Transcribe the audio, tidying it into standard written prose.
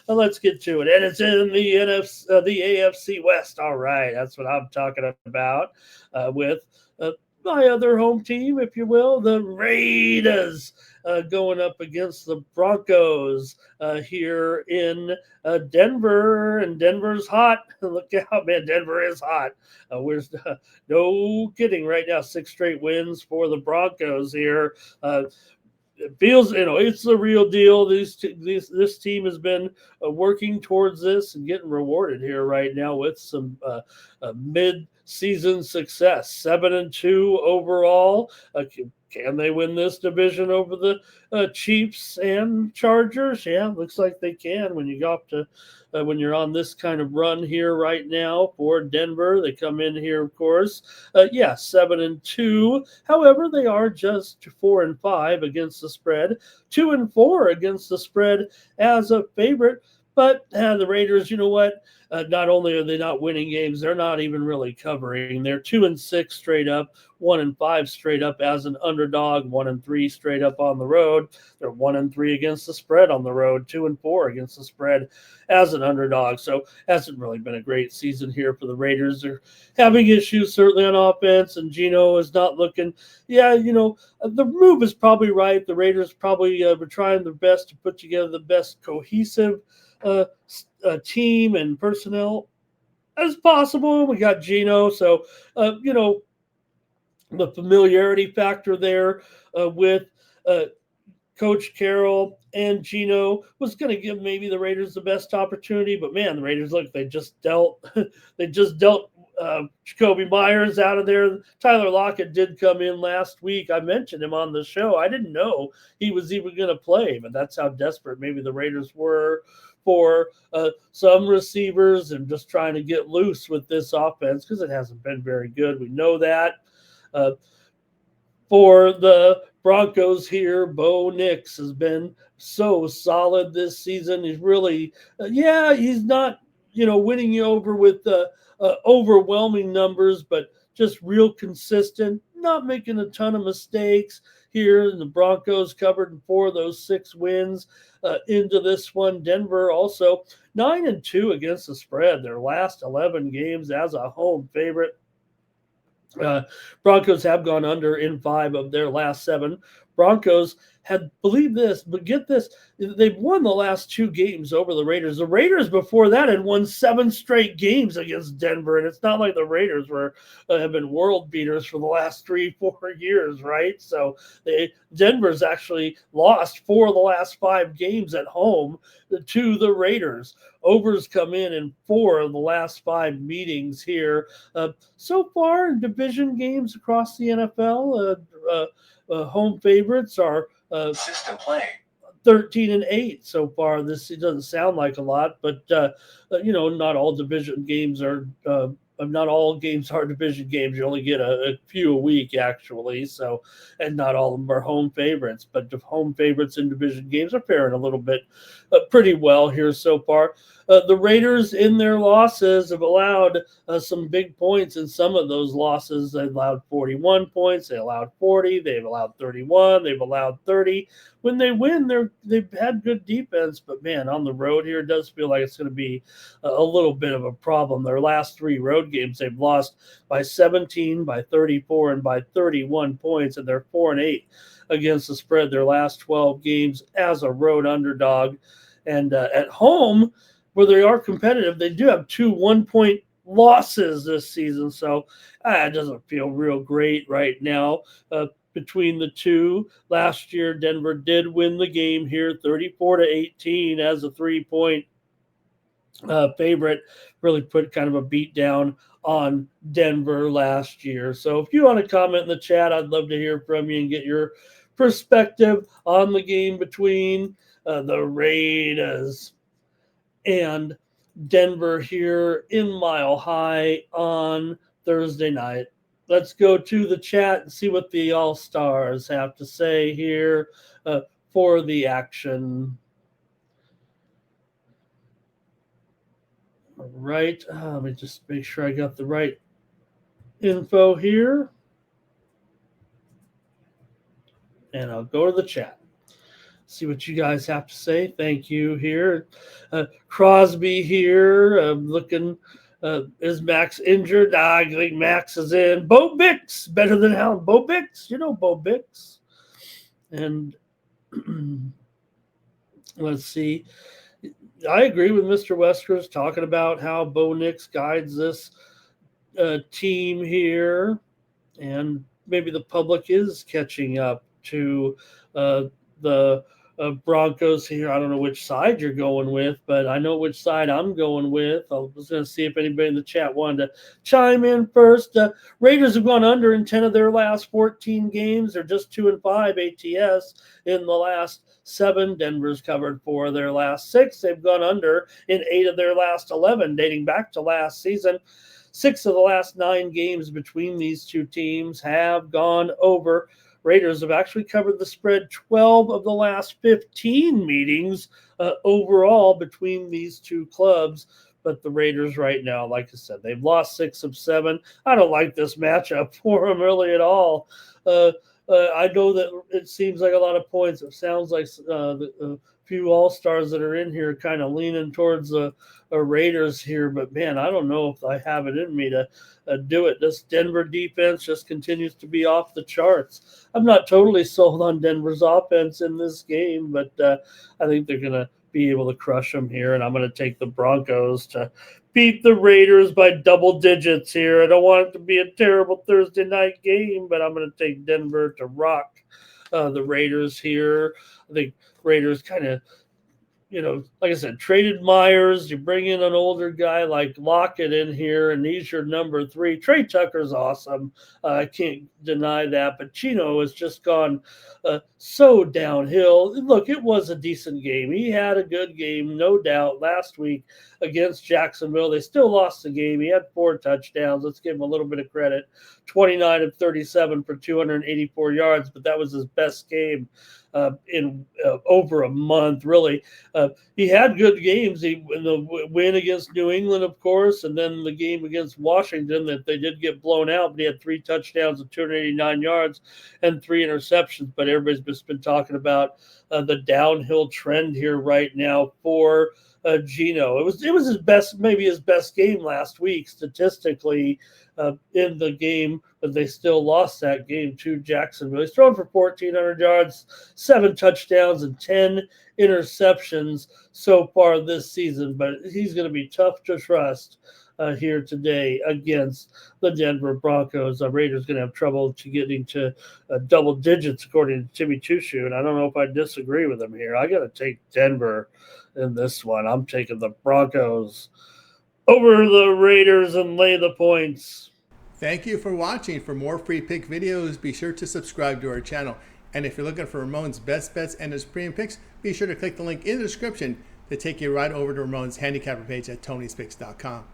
let's get to it. And it's in the the AFC West. All right, that's what I'm talking about with uh, my other home team, if you will, the Raiders. Going up against the Broncos here in Denver, and Denver's hot. Look out, man! Denver is hot. We're no kidding. Right now, 6 straight wins for the Broncos here. It feels, it's the real deal. This team has been working towards this and getting rewarded here right now with some mid-season success. 7-2 overall. Can they win this division over the Chiefs and Chargers? Yeah, looks like they can when you go up to when you're on this kind of run here right now for Denver. They come in here, of course. Yeah, 7-2. However, they are just 4-5 against the spread, 2-4 against the spread as a favorite. But the Raiders, you know what? Not only are they not winning games, they're not even really covering. They're 2-6 straight up, 1-5 straight up as an underdog, 1-3 straight up on the road. They're 1-3 against the spread on the road, 2-4 against the spread as an underdog. So hasn't really been a great season here for the Raiders. They're having issues certainly on offense, and Geno is not looking. Yeah, the move is probably right. The Raiders probably were trying their best to put together the best cohesive uh, team and personnel as possible. We got Geno, so the familiarity factor there with uh, Coach Carroll and Geno was going to give maybe the Raiders the best opportunity. But man, the Raiders look, they just dealt they just dealt Jacoby Myers out of there. Tyler Lockett did come in last week. I mentioned him on the show. I didn't know he was even going to play, but that's how desperate maybe the Raiders were for some receivers and just trying to get loose with this offense because it hasn't been very good. We know that. Uh, for the Broncos here, Bo Nix has been so solid this season. He's really, he's not, winning you over with overwhelming numbers, but just real consistent, not making a ton of mistakes here. And the Broncos covered in 4 of those 6 wins into this one. Denver also 9-2 against the spread. Their last 11 games as a home favorite. Uh, Broncos have gone under in 5 of their last 7. Broncos had, believe this, but get this, they've won the last 2 games over the Raiders. The Raiders before that had won 7 straight games against Denver, and it's not like the Raiders have been world beaters for the last 3-4 years, right? So Denver's actually lost 4 of the last 5 games at home to the Raiders. Overs come in 4 of the last 5 meetings here. So far in division games across the NFL, home favorites are system play 13-8 so far. This, it doesn't sound like a lot, but not all division games are. Not all games are division games. You only get a few a week, actually. So, and not all of them are home favorites. But the home favorites in division games are faring a little bit pretty well here so far. The Raiders in their losses have allowed some big points in some of those losses. They allowed 41 points. They allowed 40. They've allowed 31. They've allowed 30. When they win, they've had good defense. But, man, on the road here, it does feel like it's going to be a little bit of a problem. Their last 3 road games, they've lost by 17, by 34, and by 31 points, and they're 4-8 against the spread their last 12 games as a road underdog. And at home, where they are competitive, they do have 2 1-point losses this season. So it doesn't feel real great right now between the two. Last year, Denver did win the game here 34-18 as a 3-point favorite. Really put kind of a beat down on Denver last year. So if you want to comment in the chat, I'd love to hear from you and get your perspective on the game between the Raiders and Denver here in Mile High on Thursday night. Let's go to the chat and see what the All-Stars have to say here for the action. All right, let me just make sure I got the right info here. And I'll go to the chat. see what you guys have to say. Thank you here. Crosby here, looking. Is Max injured? I think Max is in. Bo Bix, better than how Bo Bix. You know Bo Bix. And let's see. I agree with Mr. Weskers talking about how Bo Nix guides this team here, and maybe the public is catching up to the Broncos here. I don't know which side you're going with, but I know which side I'm going with. I was going to see if anybody in the chat wanted to chime in first. Raiders have gone under in 10 of their last 14 games. They're just 2-5 ATS in the last 7. Denver's covered 4 of their last 6. They've gone under in 8 of their last 11, dating back to last season. 6 of the last 9 games between these two teams have gone over. Raiders have actually covered the spread 12 of the last 15 meetings overall between these two clubs. But the Raiders right now, like I said, they've lost 6 of 7. I don't like this matchup for them really at all. I know that it seems like a lot of points. It sounds like the few all-stars that are in here kind of leaning towards the Raiders here, but man, I don't know if I have it in me to do it. This Denver defense just continues to be off the charts. I'm not totally sold on Denver's offense in this game, but I think they're going to be able to crush them here, and I'm going to take the Broncos to beat the Raiders by double digits here. I don't want it to be a terrible Thursday night game, but I'm going to take Denver to rock the Raiders here. I think Raiders kind of, like I said, traded Myers. You bring in an older guy like Lockett in here, and he's your number 3. Trey Tucker's awesome. I can't deny that. But Chino has just gone so downhill. Look, it was a decent game. He had a good game, no doubt, last week against Jacksonville. They still lost the game. He had 4 touchdowns. Let's give him a little bit of credit. 29 of 37 for 284 yards, but that was his best game in over a month, really. He had good games. In the win against New England, of course, and then the game against Washington that they did get blown out, but he had 3 touchdowns and 289 yards and 3 interceptions. But everybody's just been talking about the downhill trend here right now for Geno. It was his best, maybe his best game last week statistically in the game, but they still lost that game to Jacksonville. He's thrown for 1,400 yards, 7 touchdowns, and 10 interceptions so far this season, but he's going to be tough to trust here today against the Denver Broncos. The Raiders going to have trouble getting to double digits, according to Timmy Chushu, and I don't know if I disagree with him here. I got to take Denver in this one. I'm taking the Broncos over the Raiders and lay the points. Thank you for watching. For more free pick videos, be sure to subscribe to our channel. And if you're looking for Ramon's best bets and his premium picks, be sure to click the link in the description to take you right over to Ramon's handicapper page at Tony'sPicks.com.